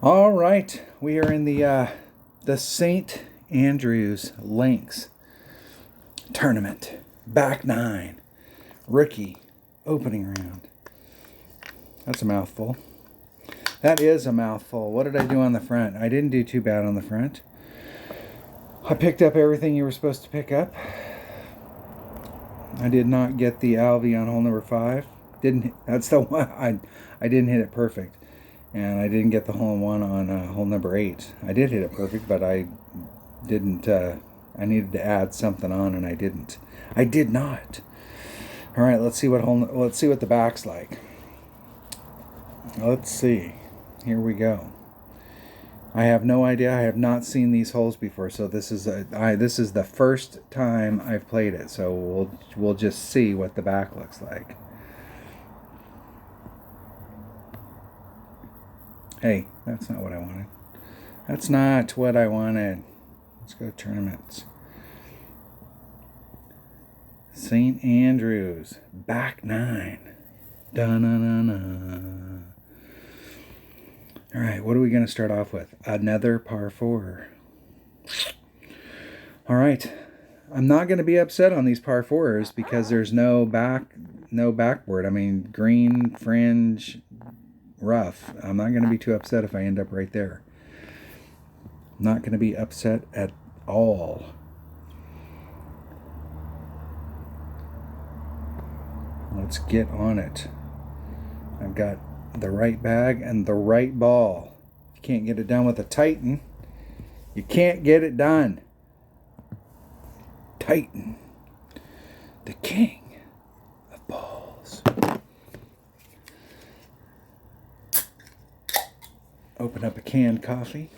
All right, we are in the St. Andrews Links tournament, back nine, rookie opening round. That's a mouthful. That is a mouthful. What did I do on the front? I didn't do too bad on the front. I picked up everything you were supposed to pick up. I did not get the Alvy on hole number 5. That's the one I didn't hit it perfect. And I didn't get the hole-in-one on hole number 8. I did hit it perfect, but I didn't. I needed to add something on, and I didn't. I did not. All right, let's see what the back's like. Let's see. Here we go. I have no idea. I have not seen these holes before, so this is the first time I've played it. So we'll just see what the back looks like. Hey, that's not what I wanted. That's not what I wanted. Let's go to tournaments. St. Andrews, back 9. Da-na-na-na. All right, what are we going to start off with? Another par 4. All right. I'm not going to be upset on these par 4s because there's no backboard. I mean, green, fringe, rough. I'm not going to be too upset if I end up right there. I'm not going to be upset at all. Let's get on it. I've got the right bag and the right ball. If you can't get it done with a Titan, you can't get it done. Titan, the king of balls. Open up a canned coffee.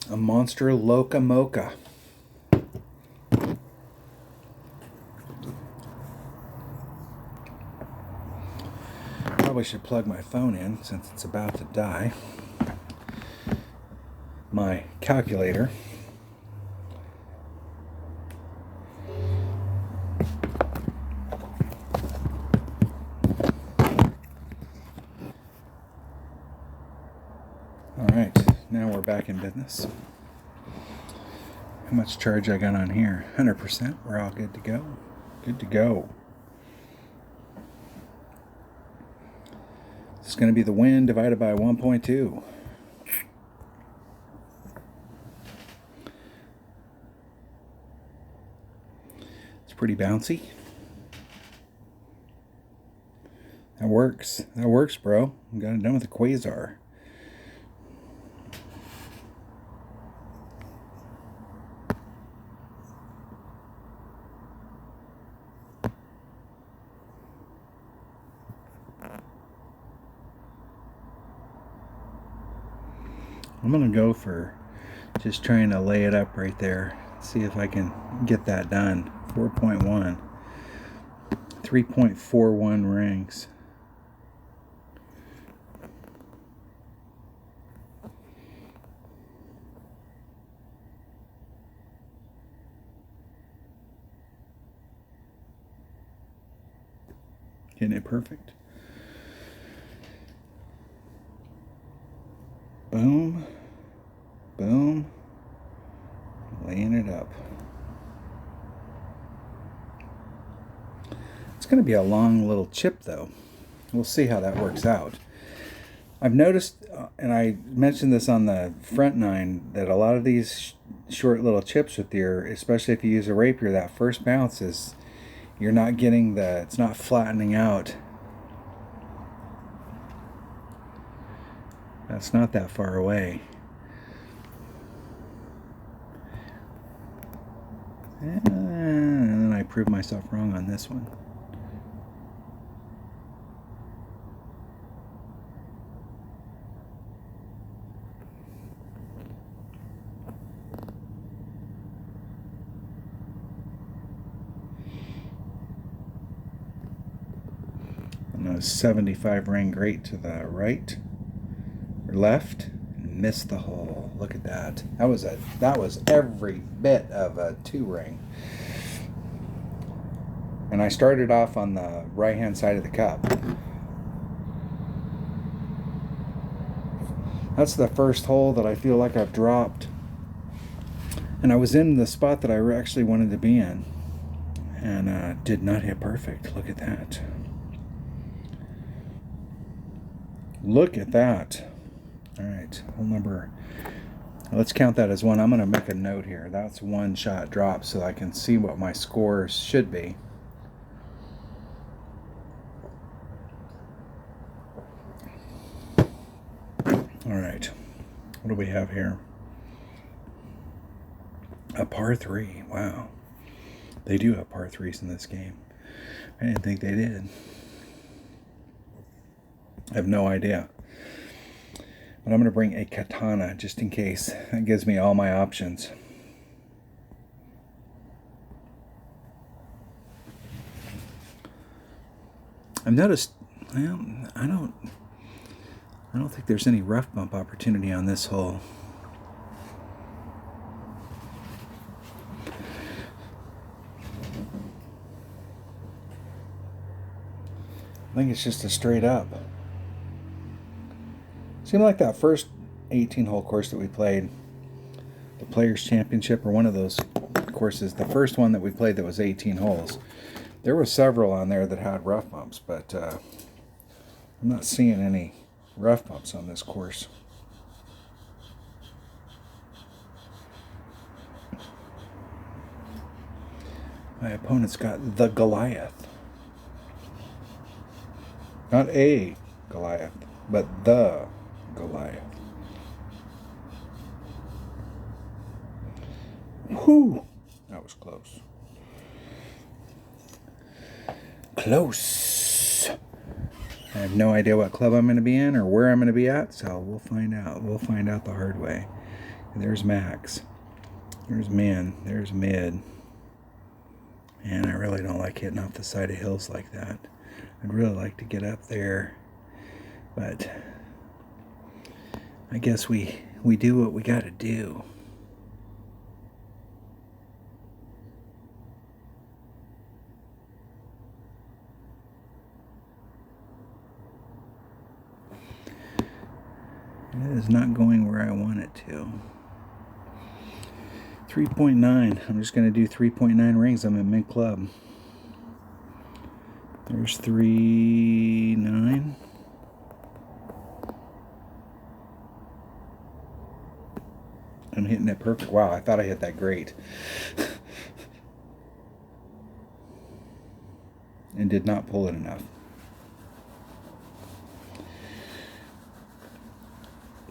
A Monster Loca Mocha. Probably should plug my phone in since it's about to die. My calculator. All right, now we're back in business. How much charge I got on here? 100%. We're all good to go. Good to go. It's going to be the wind divided by 1.2. It's pretty bouncy. That works. That works, bro. I got it done with a Quasar. I'm going to go for just trying to lay it up right there. See if I can get that done. 4.1. 3.41 rings. Getting it perfect. Boom. Boom. Laying it up. It's going to be a long little chip, though. We'll see how that works out. I've noticed, and I mentioned this on the front 9, that a lot of these short little chips with your, especially if you use a rapier, that first bounce is, you're not getting it's not flattening out. That's not that far away. And then I proved myself wrong on this one. And a 75 ring great to the right or left. Missed the hole. Look at that. That was every bit of a 2 ring. And I started off on the right-hand side of the cup. That's the first hole that I feel like I've dropped. And I was in the spot that I actually wanted to be in. And did not hit perfect. Look at that. Look at that. All right, hole number. Let's count that as one. I'm going to make a note here. That's one shot drop so I can see what my scores should be. All right, what do we have here? A par 3. Wow. They do have par 3s in this game. I didn't think they did. I have no idea. But I'm going to bring a katana just in case. That gives me all my options. I've noticed, well, I don't think there's any rough bump opportunity on this hole. I think it's just a straight up. Seemed like that first 18-hole course that we played, the Players Championship, or one of those courses, the first one that we played that was 18 holes, there were several on there that had rough bumps, but I'm not seeing any rough bumps on this course. My opponent's got the Goliath. Not a Goliath, but the Goliath. Whew, that was close. Close. I have no idea what club I'm going to be in or where I'm going to be at, so we'll find out. We'll find out the hard way. There's max. There's min. There's mid. And I really don't like hitting off the side of hills like that. I'd really like to get up there, but I guess we do what we got to do. It is not going where I want it to. 3.9. I'm just going to do 3.9 rings. I'm in mid club. There's 3.9. I'm hitting it perfect. Wow, I thought I hit that great. And did not pull it enough.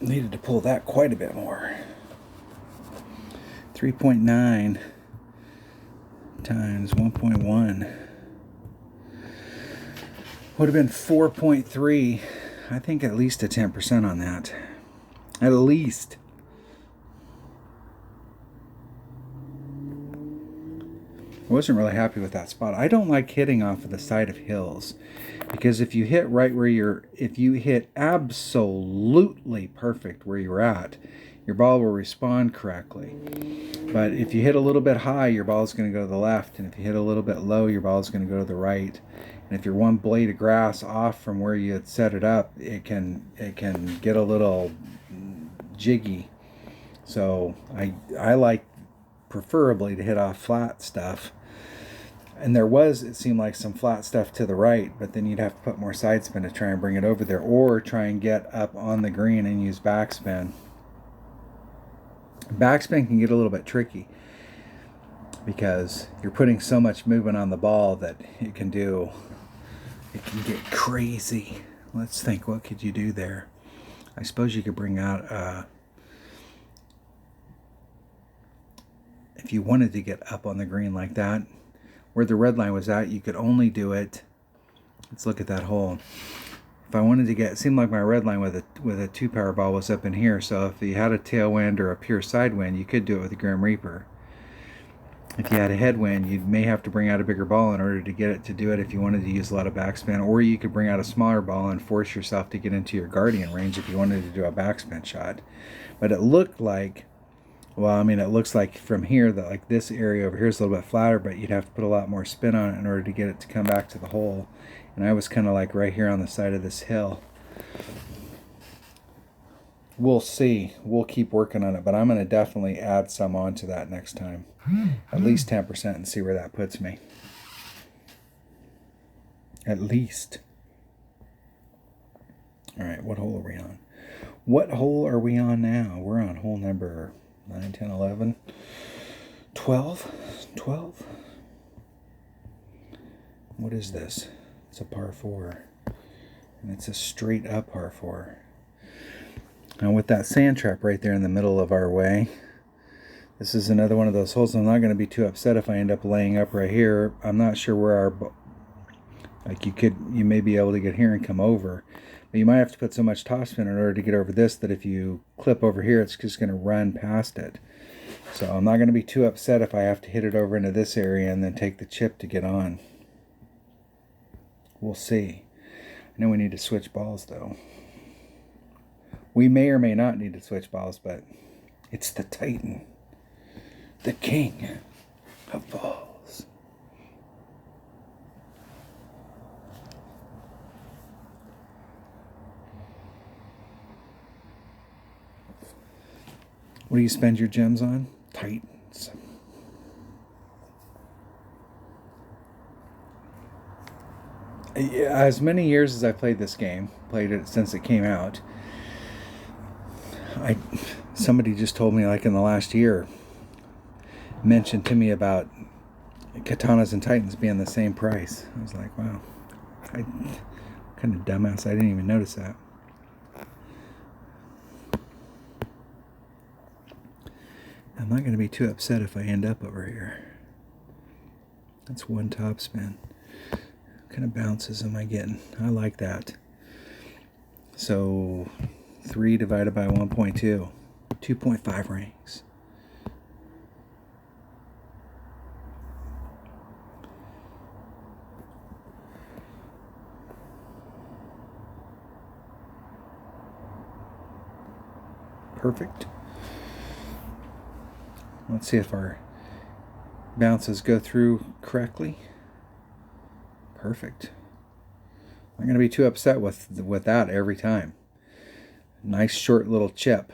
Needed to pull that quite a bit more. 3.9 times 1.1 would have been 4.3. I think at least a 10% on that. At least. I wasn't really happy with that spot. I don't like hitting off of the side of hills, because if you hit right where if you hit absolutely perfect where you're at, your ball will respond correctly. But if you hit a little bit high, your ball is going to go to the left, and if you hit a little bit low, your ball is going to go to the right. And if you're one blade of grass off from where you had set it up, it can get a little jiggy. So I like preferably to hit off flat stuff. And it seemed like some flat stuff to the right, but then you'd have to put more side spin to try and bring it over there, or try and get up on the green and use backspin. Backspin can get a little bit tricky because you're putting so much movement on the ball that it can get crazy. Let's think, what could you do there? I suppose you could bring out if you wanted to get up on the green like that, where the red line was at, you could only do it. Let's look at that hole. If I wanted to it seemed like my red line with a 2-power ball was up in here. So if you had a tailwind or a pure side wind, you could do it with a Grim Reaper. If you had a headwind, you may have to bring out a bigger ball in order to get it to do it if you wanted to use a lot of backspin, or you could bring out a smaller ball and force yourself to get into your Guardian range if you wanted to do a backspin shot. But it looked like Well, I mean, it looks like from here that like this area over here is a little bit flatter, but you'd have to put a lot more spin on it in order to get it to come back to the hole. And I was kind of like right here on the side of this hill. We'll see. We'll keep working on it, but I'm going to definitely add some onto that next time. At least 10% and see where that puts me. At least. All right, what hole are we on? What hole are we on now? We're on hole number 9, 10, 11, 12. 12. What is this? It's a par 4. And it's a straight up par 4. Now with that sand trap right there in the middle of our way, this is another one of those holes. I'm not going to be too upset if I end up laying up right here. I'm not sure where our, like you may be able to get here and come over, but you might have to put so much topspin in order to get over this that if you clip over here, it's just going to run past it. So I'm not going to be too upset if I have to hit it over into this area and then take the chip to get on. We'll see. I know we need to switch balls though. We may or may not need to switch balls, but it's the Titan, the king of balls. What do you spend your gems on? Titans. Yeah, as many years as I played this game, played it since it came out, somebody just told me like in the last year, mentioned to me about Katanas and Titans being the same price. I was like, wow, I kind of dumbass. I didn't even notice that. I'm not going to be too upset if I end up over here. That's one top spin. What kind of bounces am I getting? I like that. So 3 divided by 1.2, 2.5 rings. Perfect. Let's see if our bounces go through correctly. Perfect. I'm going to be too upset with that every time. Nice short little chip.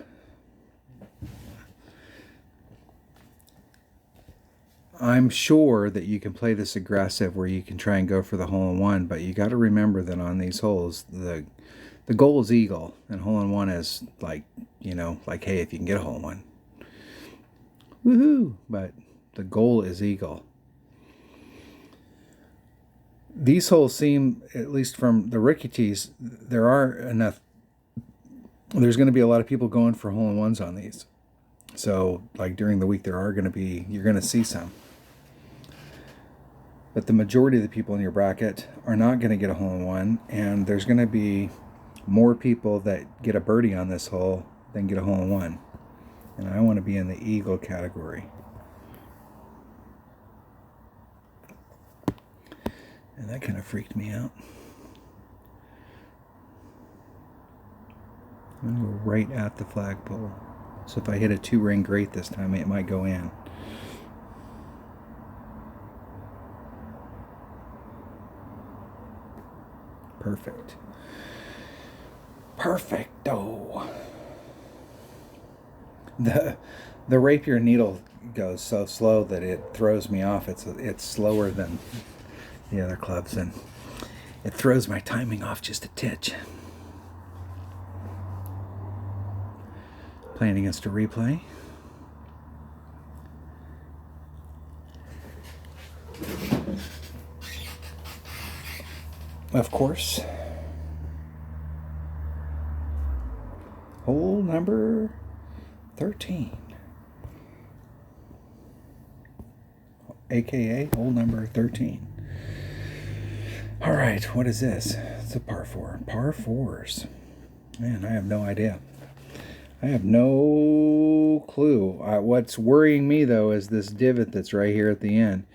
I'm sure that you can play this aggressive where you can try and go for the hole-in-one, but you got to remember that on these holes, the goal is eagle, and hole-in-one is like, you know, like, hey, if you can get a hole-in-one. Woohoo! But the goal is eagle. These holes seem, at least from the rookie tees, there's going to be a lot of people going for hole-in-ones on these. So, like during the week, you're going to see some. But the majority of the people in your bracket are not going to get a hole-in-one, and there's going to be more people that get a birdie on this hole than get a hole-in-one. And I want to be in the eagle category. And that kind of freaked me out. I'm going to go right at the flagpole. So if I hit a 2-ring great this time, it might go in. Perfect. Perfecto. The rapier needle goes so slow that it throws me off. It's slower than the other clubs, and it throws my timing off just a titch. Playing against a replay. Of course. Hole number 13. AKA hole number 13. All right, what is this? It's a par 4. Par 4s. Man, I have no idea. I have no clue. What's worrying me, though, is this divot that's right here at the end.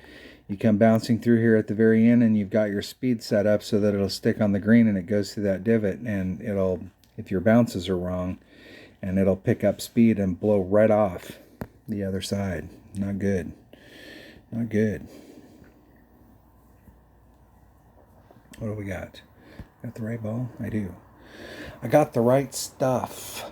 You come bouncing through here at the very end, and you've got your speed set up so that it'll stick on the green, and it goes through that divot, and it'll, if your bounces are wrong, and it'll pick up speed and blow right off. the other side. Not good. Not good. What do we got? Got the right ball? I do. I got the right stuff.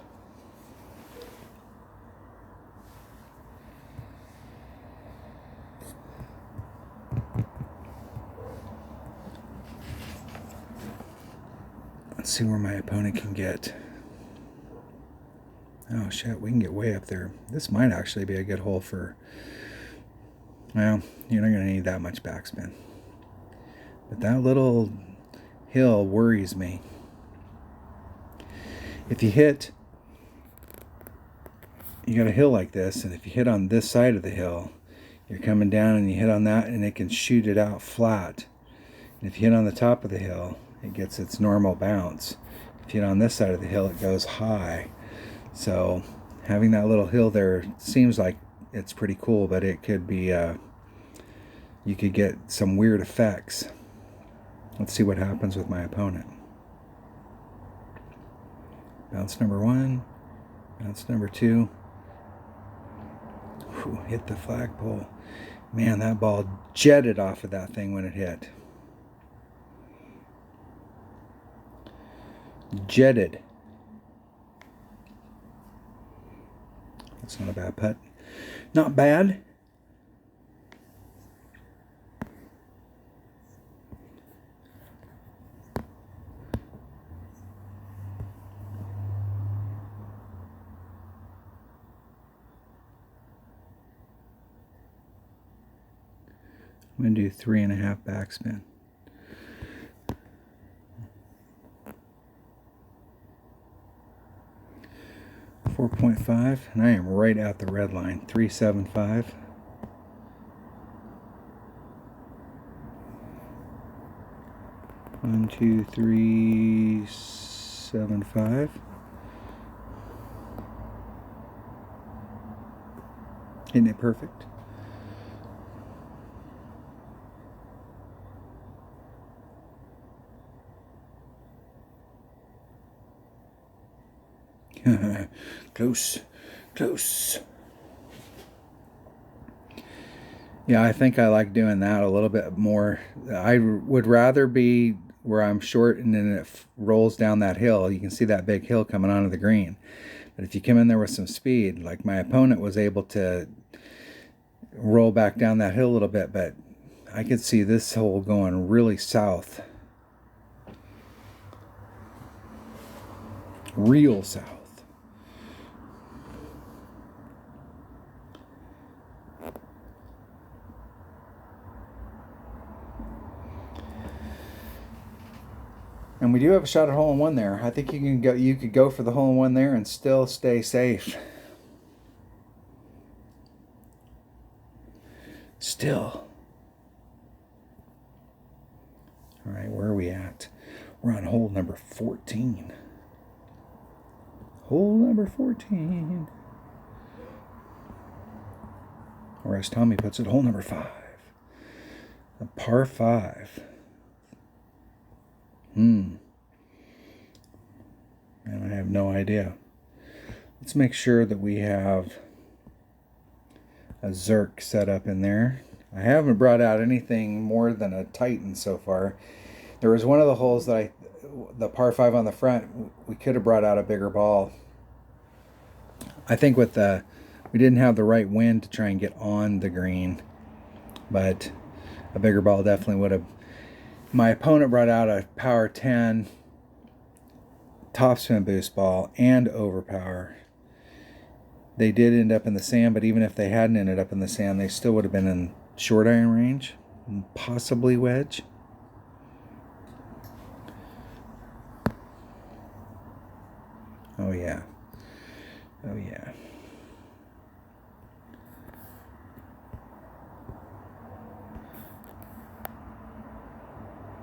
Let's see where my opponent can get. Oh shit, we can get way up there. This might actually be a good hole for... Well, you're not going to need that much backspin. But that little hill worries me. If you hit... You got a hill like this, and if you hit on this side of the hill, you're coming down and you hit on that, and it can shoot it out flat. And if you hit on the top of the hill, it gets its normal bounce. If you hit on this side of the hill, it goes high. So having that little hill there seems like it's pretty cool, but it could be, you could get some weird effects. Let's see what happens with my opponent. Bounce number 1, bounce number 2. Whew, hit the flagpole. Man, that ball jetted off of that thing when it hit. Jetted. That's not a bad putt. Not bad. I'm going to do 3.5 backspin. .5, and I am right at the red line. 375. One, 2, 3, 7, 5. Isn't it perfect? Close, close. Yeah, I think I like doing that a little bit more. I would rather be where I'm short and then it rolls down that hill. You can see that big hill coming onto the green. But if you come in there with some speed, like my opponent was able to roll back down that hill a little bit, but I could see this hole going really south. Real south. And we do have a shot at hole-in-one there. I think you can go. You could go for the hole-in-one there and still stay safe. Still. All right, where are we at? We're on hole number 14. Hole number 14. Or as Tommy puts it, hole number 5. A par 5. And I have no idea. Let's make sure that we have a Zerk set up in there. I haven't brought out anything more than a Titan so far. There was one of the holes that the par 5 on the front, we could have brought out a bigger ball. I think with we didn't have the right wind to try and get on the green, but a bigger ball definitely would have. My opponent brought out a power 10 topspin boost ball and overpower. They did end up in the sand, but even if they hadn't ended up in the sand, they still would have been in short iron range, possibly wedge. Oh yeah. Oh yeah.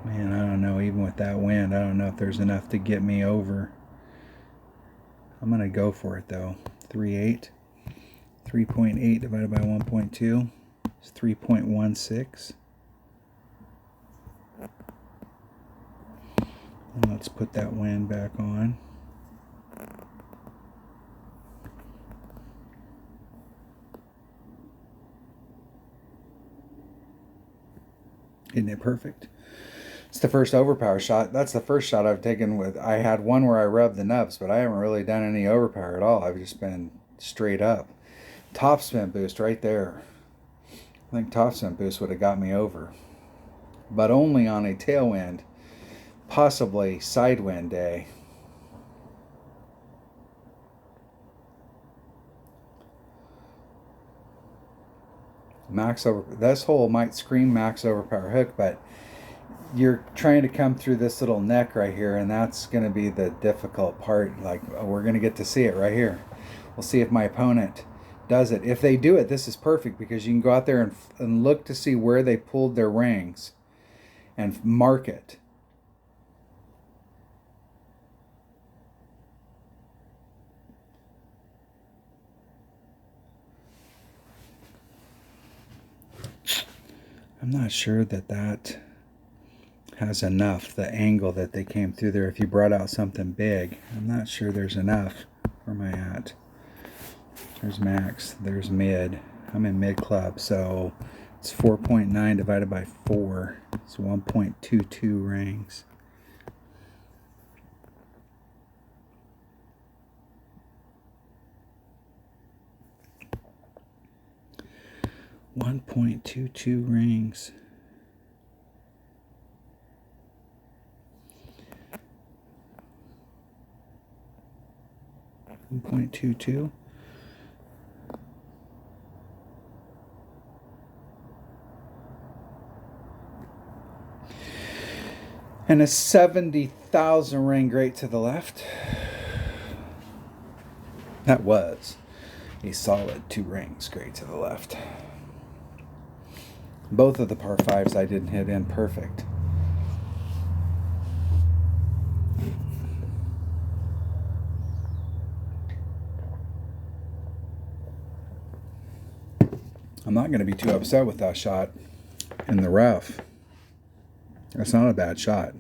Man, I don't know, even with that wind, I don't know if there's enough to get me over. I'm going to go for it though. 3.8. 3.8 divided by 1.2 is 3.16. And let's put that wind back on. Isn't it perfect? It's the first overpower shot. That's the first shot I've taken with. I had one where I rubbed the nubs, but I haven't really done any overpower at all. I've just been straight up. Top spin boost right there. I think top spin boost would have got me over. But only on a tailwind, possibly sidewind day. Max over. This hole might scream max overpower hook, but you're trying to come through this little neck right here, and that's going to be the difficult part. Like, we're going to get to see it right here. We'll see if my opponent does it. If they do it, this is perfect, because you can go out there and look to see where they pulled their rings and mark it. I'm not sure that has enough, the angle that they came through there. If you brought out something big, I'm not sure there's enough. Where am I at? There's max, there's mid. I'm in mid club, so it's 4.9 divided by 4. It's 1.22 rings. .22 rings. 1.22. And a 70,000 ring great to the left. That was a solid 2 rings great to the left. Both of the par 5s I didn't hit in perfect. I'm not going to be too upset with that shot in the rough. That's not a bad shot.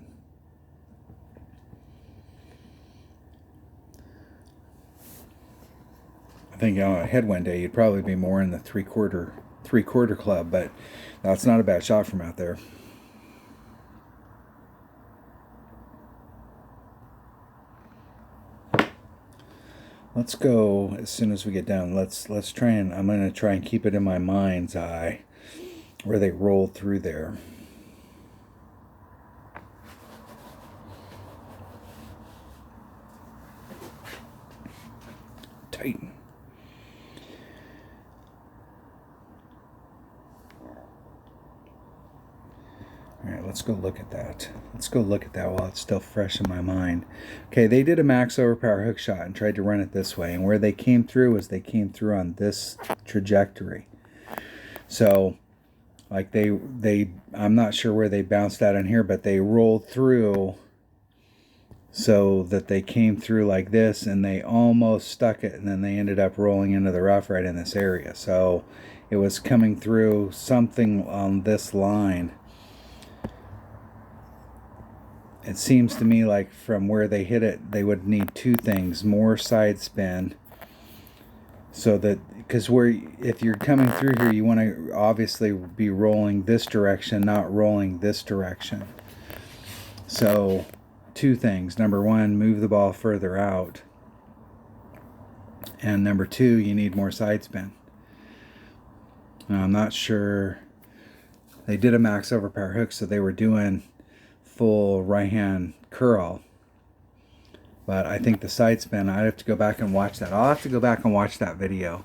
I think on a headwind day you'd probably be more in the three-quarter club, but that's not a bad shot from out there. Let's go as soon as we get down. Let's try and I'm going to try and keep it in my mind's eye where they rolled through there. Tighten. All right, let's go look at that. Let's go look at that while it's still fresh in my mind. Okay, they did a max overpower hook shot and tried to run it this way. And where they came through was they came through on this trajectory. So, like I'm not sure where they bounced out in here, but they rolled through so that they came through like this, and they almost stuck it, and then they ended up rolling into the rough right in this area. So it was coming through something on this line. It seems to me like from where they hit it, they would need 2 things: more side spin, so that, because if you're coming through here, you want to obviously be rolling this direction, not rolling this direction. So 2 things: number 1, move the ball further out, and number 2, you need more side spin. Now, I'm not sure. They did a max overpower hook, so they were doing full right hand curl, but I think the side spin, I'd have to go back and watch that. I'll have to go back and watch that video.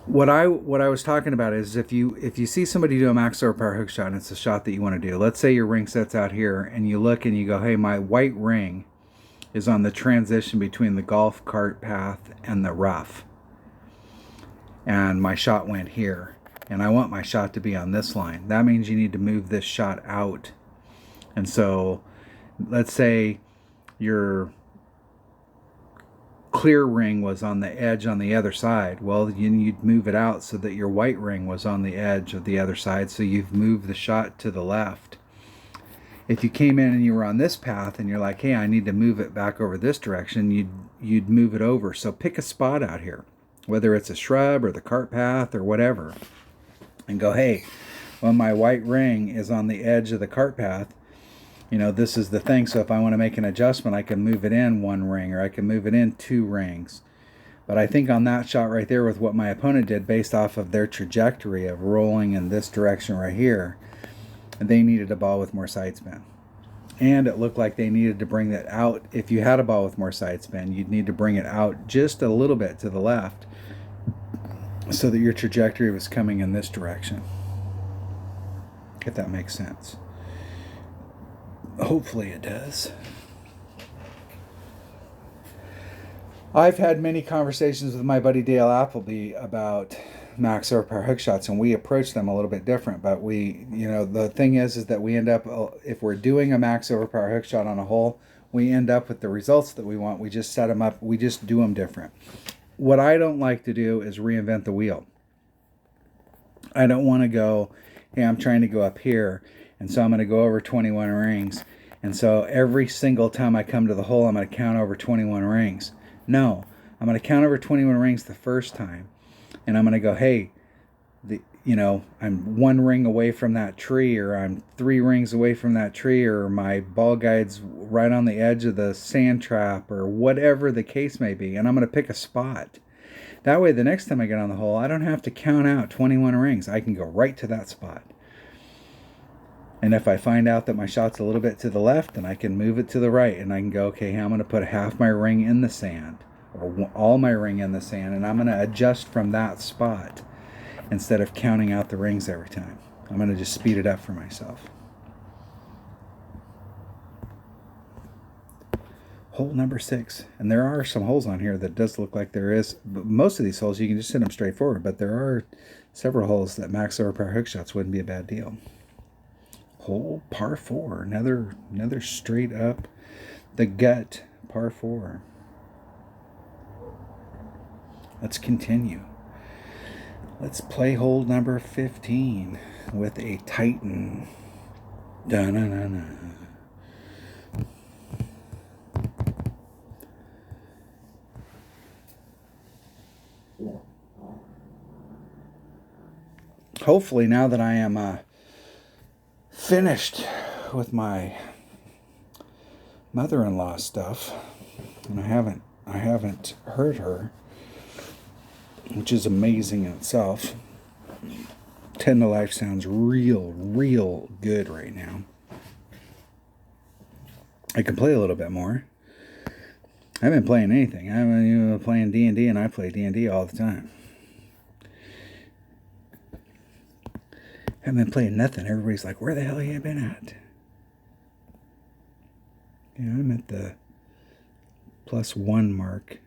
What I was talking about is if you see somebody do a max overpower hook shot and it's a shot that you want to do, let's say your ring set's out here and you look and you go, hey, my white ring is on the transition between the golf cart path and the rough, and my shot went here, and I want my shot to be on this line. That means you need to move this shot out. And so let's say your clear ring was on the edge on the other side. Well, you'd move it out so that your white ring was on the edge of the other side, so you've moved the shot to the left. If you came in and you were on this path and you're like, hey, I need to move it back over this direction, you'd move it over. So pick a spot out here, whether it's a shrub or the cart path or whatever, and go, hey, Well, my white ring is on the edge of the cart path. You know, this is the thing. So if I want to make an adjustment, I can move it in one ring, or I can move it in two rings. But I think on that shot right there, with what my opponent did based off of their trajectory of rolling in this direction right here, they needed a ball with more side spin. And it looked like they needed to bring that out. If you had a ball with more side spin, you'd need to bring it out just a little bit to the left so that your trajectory was coming in this direction, if that makes sense. Hopefully it does. I've had many conversations with my buddy Dale Appleby about max overpower hook shots, and we approach them a little bit different. But we, you know, the thing is that we end up, if we're doing a max overpower hook shot on a hole, we end up with the results that we want. We just set them up, we just do them different. What I don't like to do is reinvent the wheel. I don't want to go, hey, I'm trying to go up here, and so I'm going to go over 21 rings. And so every single time I come to the hole, I'm going to count over 21 rings. No, I'm going to count over 21 rings the first time. And I'm going to go, hey, I'm 1 ring away from that tree, or I'm 3 rings away from that tree, or my ball guide's right on the edge of the sand trap, or whatever the case may be. And I'm going to pick a spot. That way, the next time I get on the hole, I don't have to count out 21 rings. I can go right to that spot. And if I find out that my shot's a little bit to the left, then I can move it to the right, and I can go, okay, I'm going to put half my ring in the sand, or all my ring in the sand, and I'm going to adjust from that spot instead of counting out the rings every time. I'm going to just speed it up for myself. Hole number 6. And there are some holes on here that does look like there is. But most of these holes, you can just hit them straight forward, but there are several holes that max overpower hook shots wouldn't be a bad deal. Hole par 4, another straight up the gut par 4. Let's continue. Let's play hole number 15 with a Titan. Da-na-na-na. Hopefully, now that I am finished with my mother-in-law stuff, and I haven't hurt her, which is amazing in itself. 10 to life sounds real good right now. I can play a little bit more. I haven't been playing anything. I haven't even been playing D&D, and I play D&D all the time. I haven't been playing nothing. Everybody's like, where the hell have you been at? Yeah, I'm at the +1 mark.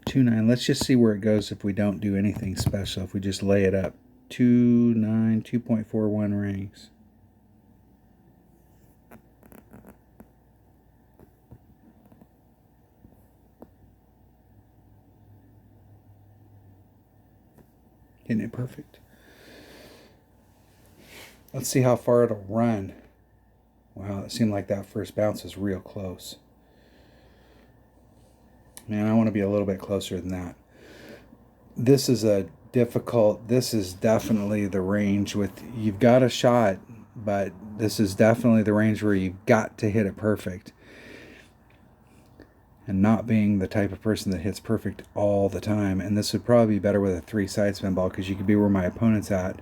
$2.9. Let's just see where it goes if we don't do anything special. If we just lay it up. 2.9, 2.41 rings. Isn't it perfect? Let's see how far it'll run. Wow, it seemed like that first bounce was real close. Man, I want to be a little bit closer than that. This is this is definitely the range with, you've got a shot, but this is definitely the range where you've got to hit it perfect. And not being the type of person that hits perfect all the time. And this would probably be better with a 3 side spin ball, because you could be where my opponent's at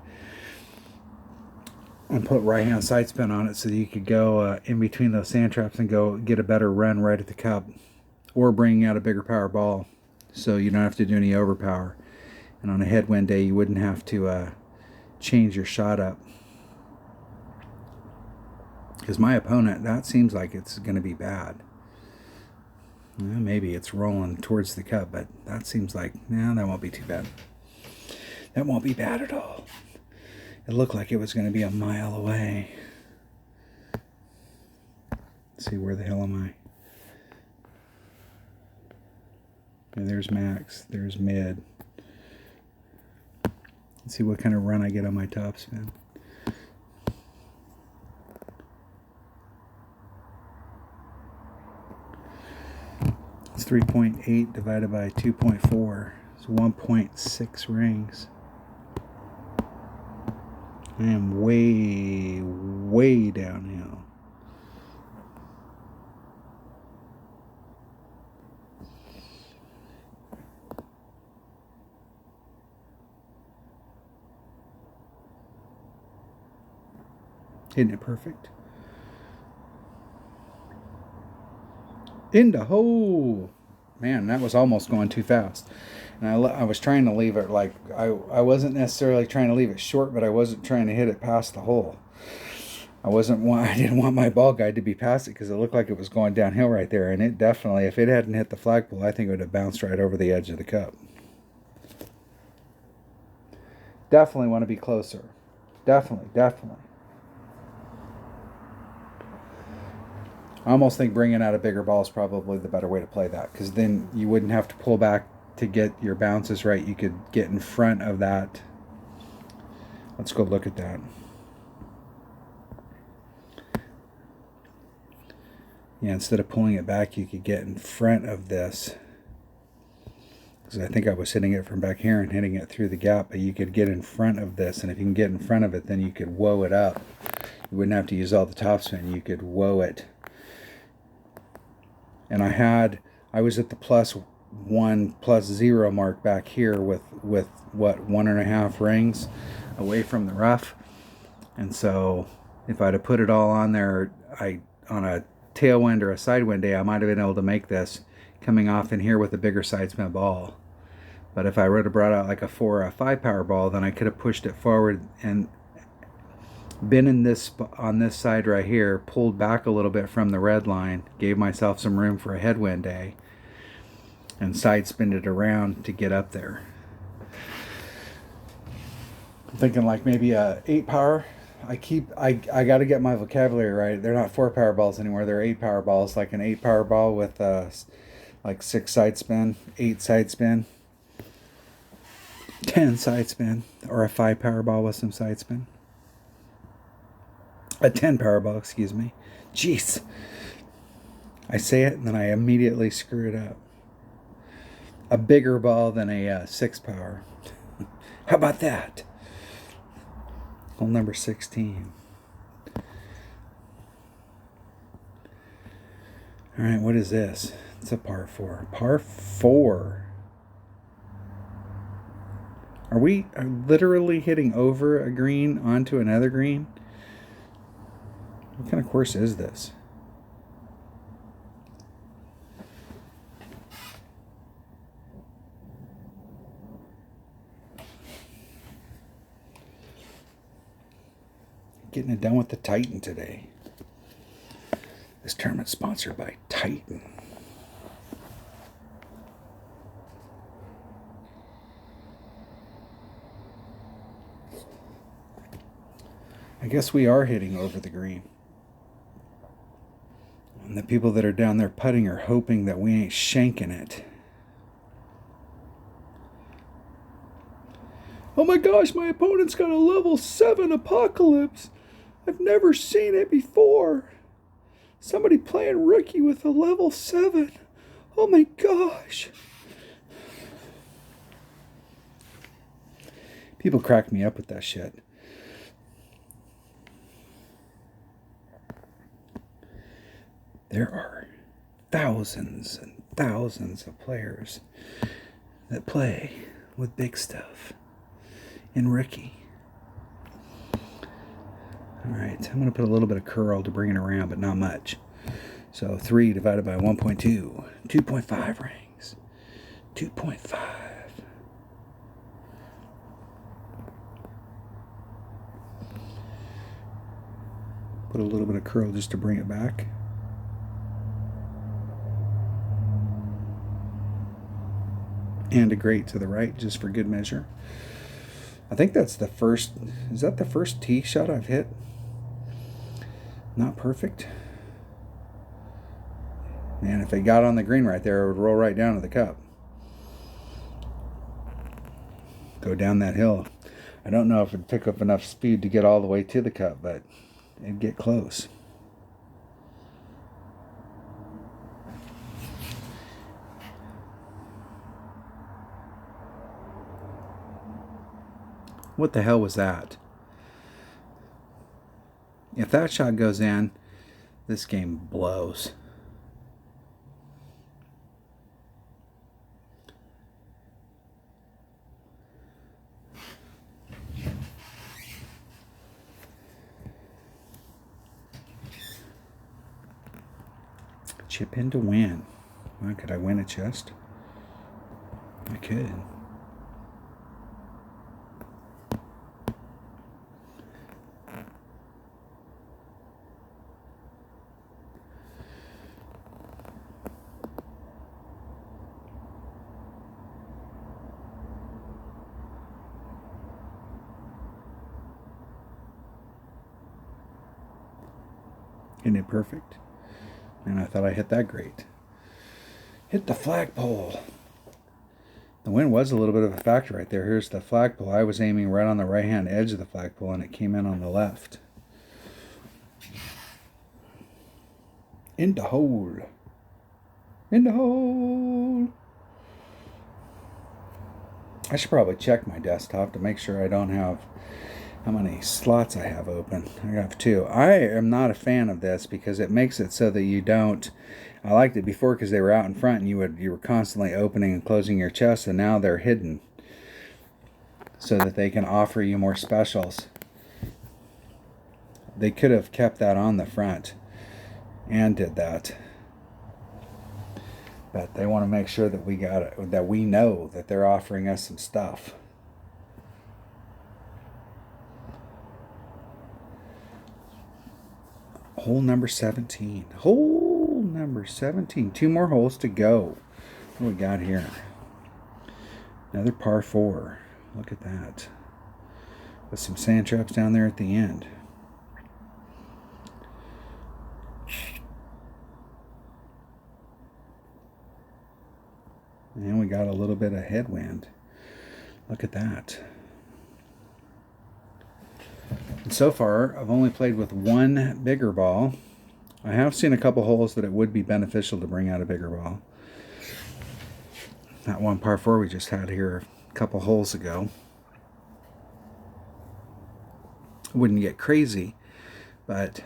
and put right hand side spin on it, so that you could go in between those sand traps and go get a better run right at the cup, or bringing out a bigger power ball so you don't have to do any overpower. And on a headwind day, you wouldn't have to change your shot up. Because my opponent, that seems like it's going to be bad. Well, maybe it's rolling towards the cup, but that seems like, that won't be too bad. That won't be bad at all. It looked like it was going to be a mile away. Let's see, where the hell am I? Okay, there's max. There's mid. Let's see what kind of run I get on my top spin. It's 3.8 divided by 2.4 is 1.6 rings. I am way, way downhill. Isn't it perfect? In the hole. Man, that was almost going too fast. And I was trying to leave it like, I wasn't necessarily trying to leave it short, but I wasn't trying to hit it past the hole. I didn't want my ball guide to be past it because it looked like it was going downhill right there. And it definitely, if it hadn't hit the flagpole, I think it would have bounced right over the edge of the cup. Definitely want to be closer. Definitely. I almost think bringing out a bigger ball is probably the better way to play that, because then you wouldn't have to pull back to get your bounces right. You could get in front of that. Let's go look at that. Yeah, instead of pulling it back, you could get in front of this. Because I think I was hitting it from back here and hitting it through the gap, but you could get in front of this, and if you can get in front of it, then you could woe it up. You wouldn't have to use all the topspin. You could woe it. And I was at the +1, +0 mark back here with what, 1.5 rings away from the rough. And so if I'd have put it all on there, on a tailwind or a sidewind day, I might have been able to make this coming off in here with a bigger side spin ball. But if I would have brought out like a 4 or a 5 power ball, then I could have pushed it forward and been in this on this side right here, pulled back a little bit from the red line, gave myself some room for a headwind day, and side spinned it around to get up there. I'm thinking like maybe a 8 power. I got to get my vocabulary right. They're not 4 power balls anymore. They're 8 power balls, like an 8 power ball with like 6 side spin, 8 side spin, 10 side spin, or a 5 power ball with some side spin. A 10 power ball, excuse me. Jeez. I say it and then I immediately screw it up. A bigger ball than a 6 power. How about that? Hole number 16. All right, what is this? It's a par 4. Par 4. Are we literally hitting over a green onto another green? What kind of course is this? Getting it done with the Titan today. This tournament's sponsored by Titan. I guess we are hitting over the green. And the people that are down there putting are hoping that we ain't shanking it. Oh my gosh, my opponent's got a level 7 Apocalypse. I've never seen it before. Somebody playing rookie with a level 7. Oh my gosh. People crack me up with that shit. There are thousands and thousands of players that play with big stuff in rookie. Alright, I'm going to put a little bit of curl to bring it around, but not much. So 3 divided by 1.2, 2.5 rings. 2.5. Put a little bit of curl just to bring it back. And a grate to the right, just for good measure. I think that's the first, is that the first tee shot I've hit? Not perfect. Man, if it got on the green right there, it would roll right down to the cup. Go down that hill. I don't know if it'd pick up enough speed to get all the way to the cup, but it'd get close. What the hell was that? If that shot goes in, this game blows. Chip in to win. Well, could I win a chest? I could. Isn't it perfect? And I thought I hit that great. Hit the flagpole. The wind was a little bit of a factor right there. Here's the flagpole. I was aiming right on the right-hand edge of the flagpole, and it came in on the left. In the hole. In the hole. I should probably check my desktop to make sure I don't have how many slots I have open. I have 2. I am not a fan of this because it makes it so that you don't. I liked it before because they were out in front and you were constantly opening and closing your chest, and now they're hidden so that they can offer you more specials. They could have kept that on the front and did that, but they want to make sure that we got it, that we know that they're offering us some stuff. Hole number 17. Hole number 17. 2 more holes to go. What do we got here? Another par 4. Look at that. With some sand traps down there at the end. And we got a little bit of headwind. Look at that. And so far, I've only played with 1 bigger ball. I have seen a couple holes that it would be beneficial to bring out a bigger ball. That one par 4 we just had here a couple holes ago. Wouldn't get crazy, but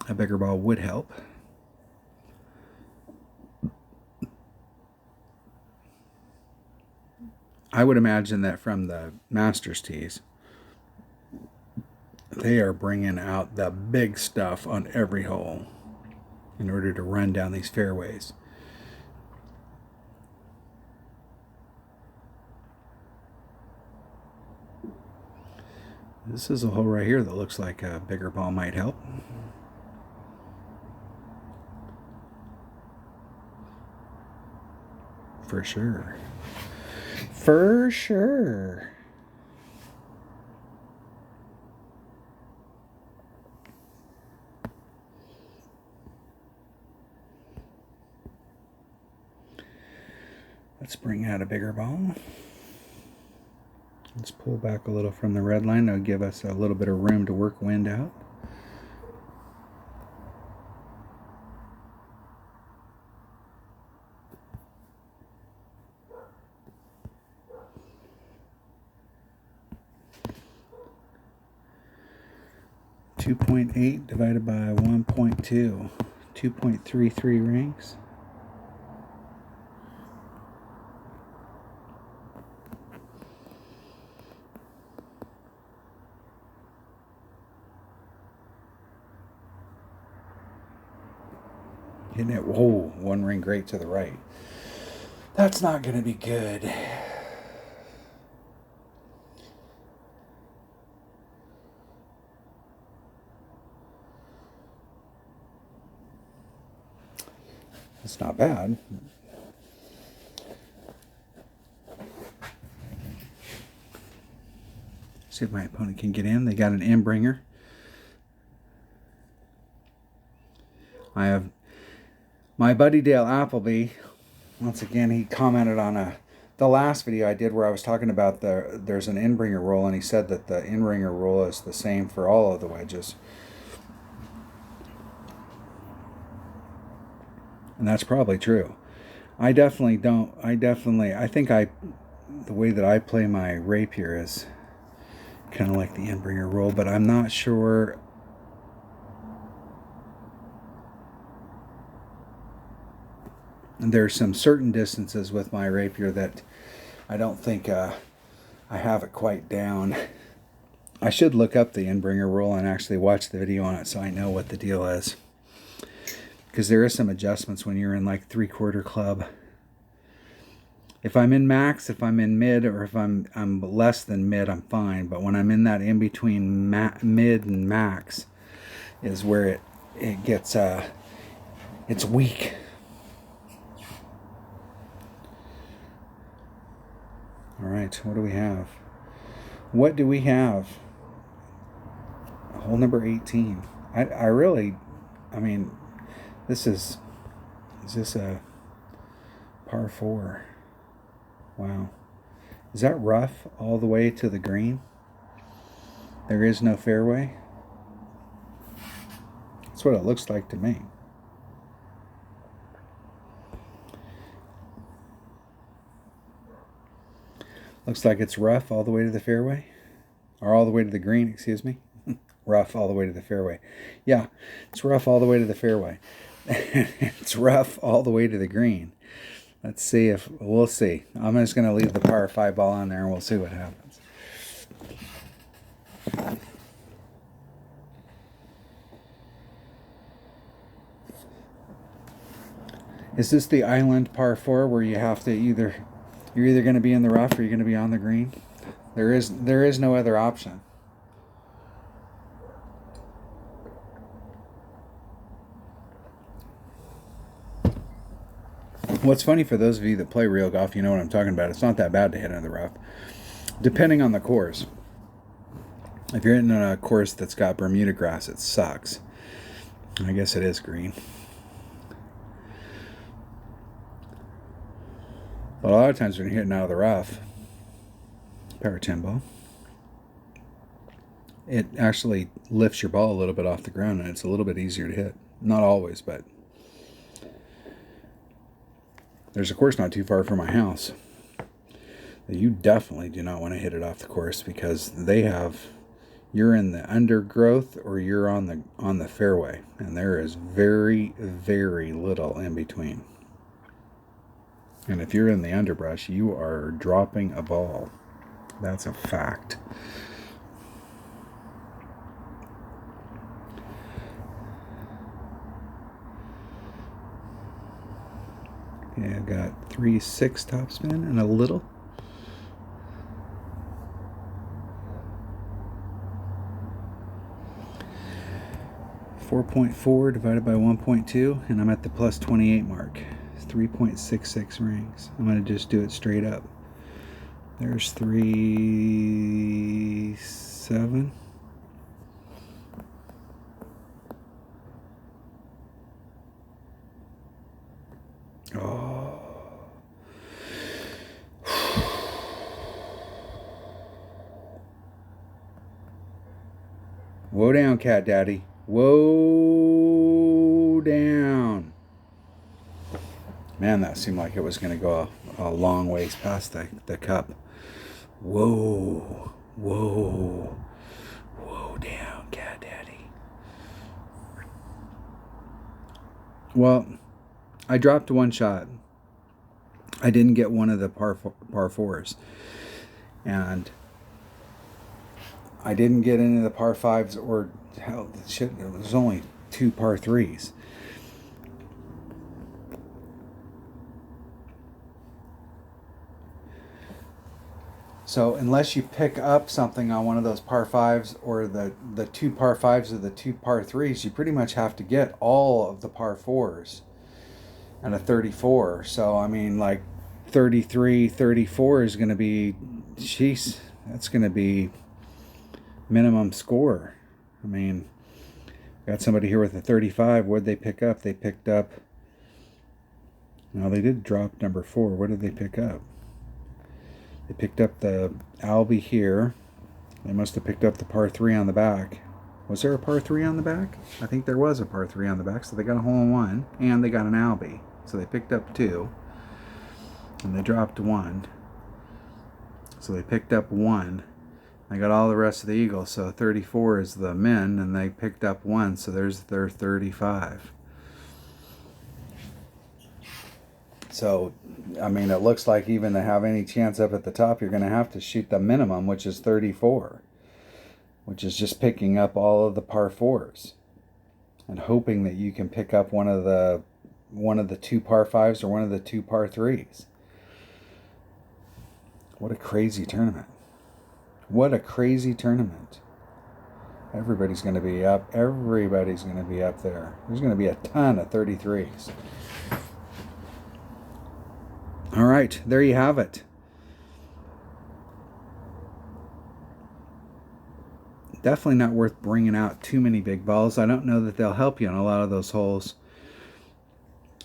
a bigger ball would help. I would imagine that from the Masters tees, they are bringing out the big stuff on every hole in order to run down these fairways. This is a hole right here that looks like a bigger ball might help. For sure. For sure. Let's bring out a bigger ball. Let's pull back a little from the red line. That'll give us a little bit of room to work wind out. .8 divided by 1.2, 2.33 rings. Hitting it, whoa, 1 ring great to the right. That's not going to be good. It's not bad. See if my opponent can get in. They got an in-bringer. I have my buddy Dale Appleby. Once again, he commented on the last video I did where I was talking about there's an in-bringer rule, and he said that the in-bringer rule is the same for all of the wedges. And that's probably true. I think the way that I play my rapier is kind of like the Inbringer rule, but I'm not sure. There's some certain distances with my rapier that I don't think I have it quite down. I should look up the Inbringer rule and actually watch the video on it so I know what the deal is. Because there is some adjustments when you're in like 3/4 club. If I'm in max, if I'm in mid, or if I'm less than mid, I'm fine. But when I'm in that in between mid and max, is where it gets it's weak. All right, what do we have? What do we have? Hole number 18. I really, I mean, is this a par 4? Wow. Is that rough all the way to the green? There is no fairway? That's what it looks like to me. Looks like it's rough all the way to the fairway. Or all the way to the green, excuse me. Rough all the way to the fairway. Yeah, it's rough all the way to the fairway. It's rough all the way to the green. Let's see if, we'll see. I'm just going to leave the par 5 ball on there and we'll see what happens. Is this the island par 4 where you have to you're either going to be in the rough or you're going to be on the green? There is no other option. What's funny, for those of you that play real golf, you know what I'm talking about. It's not that bad to hit into the rough, depending on the course. If you're hitting a course that's got Bermuda grass, it sucks. I guess it is green. But a lot of times when you're hitting out of the rough, power 10 ball, it actually lifts your ball a little bit off the ground and it's a little bit easier to hit. Not always, but there's a course not too far from my house that you definitely do not want to hit it off the course, because you're in the undergrowth or you're on the fairway, and there is very, very little in between. And if you're in the underbrush, you are dropping a ball. That's a fact. Okay, I've got 3/6 topspin and a little. .4 divided by 1.2, and I'm at the plus 28 mark. 3.66 rings. I'm going to just do it straight up. There's 3.7. Oh. Whoa down, cat daddy. Whoa down. Man, that seemed like it was going to go a long ways past the cup. Whoa. Whoa. Whoa down, cat daddy. Well, I dropped one shot. I didn't get one of the par 4s. And I didn't get any of the par 5s, or hell, shit, there was only 2 par 3s. So unless you pick up something on one of those par 5s or the 2 par 5s or the 2 par 3s, you pretty much have to get all of the par 4s and a 34. So, I mean, like 33, 34 is going to be, jeez, that's going to be minimum score. I mean, got somebody here with a 35. What did they pick up? They picked up, no, they did drop number 4. What did they pick up? They picked up the Albie here. They must have picked up the par 3 on the back. Was there a par 3 on the back? I think there was a par 3 on the back. So they got a hole-in-one and they got an Albie. So they picked up 2 and they dropped 1. So they picked up 1, I got all the rest of the eagles, so 34 is the men, and they picked up 1, so there's their 35. So, I mean, it looks like even to have any chance up at the top, you're going to have to shoot the minimum, which is 34, which is just picking up all of the par 4s and hoping that you can pick up one of the 2 par 5s or one of the 2 par 3s. What a crazy tournament. What a crazy tournament. Everybody's going to be up. Everybody's going to be up there. There's going to be a ton of 33s. All right, there you have it. Definitely not worth bringing out too many big balls. I don't know that they'll help you on a lot of those holes.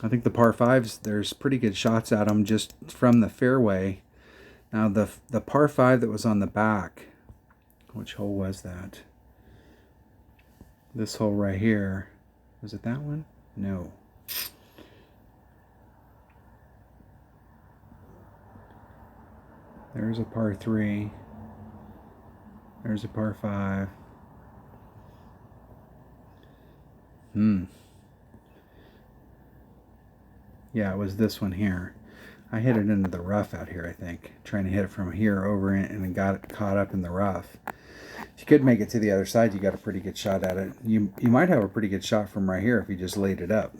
I think the par 5s, there's pretty good shots at them just from the fairway. Now, the par 5 that was on the back, which hole was that? This hole right here. Was it that one? No. There's a par 3. There's a par 5. Yeah, it was this one here. I hit it into the rough out here, I think. Trying to hit it from here over in, and got it caught up in the rough. If you could make it to the other side, you got a pretty good shot at it. You might have a pretty good shot from right here if you just laid it up.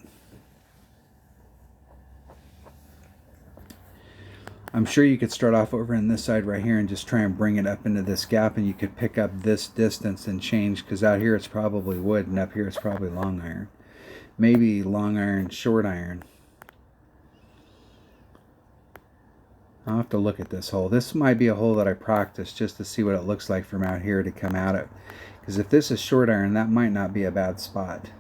I'm sure you could start off over in this side right here and just try and bring it up into this gap, and you could pick up this distance and change, because out here it's probably wood and up here it's probably long iron. Maybe long iron, short iron. I'll have to look at this hole. This might be a hole that I practice just to see what it looks like from out here to come out of. Because if this is short iron, that might not be a bad spot.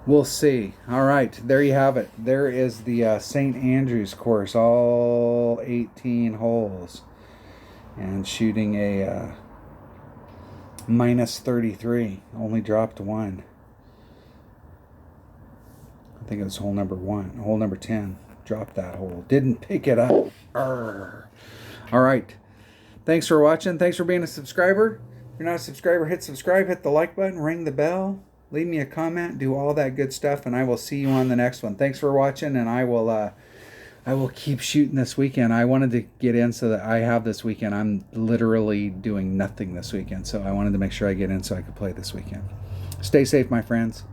We'll see. All right, there you have it. There is the St. Andrews course, all 18 holes. And shooting a minus 33. Only dropped 1. I think it was hole number 1. Hole number 10. Dropped that hole. Didn't pick it up. Arr. All right. Thanks for watching. Thanks for being a subscriber. If you're not a subscriber, hit subscribe, hit the like button, ring the bell, leave me a comment, do all that good stuff, and I will see you on the next one. Thanks for watching, and I will keep shooting this weekend. I wanted to get in so that I have this weekend. I'm literally doing nothing this weekend, so I wanted to make sure I get in so I could play this weekend. Stay safe, my friends.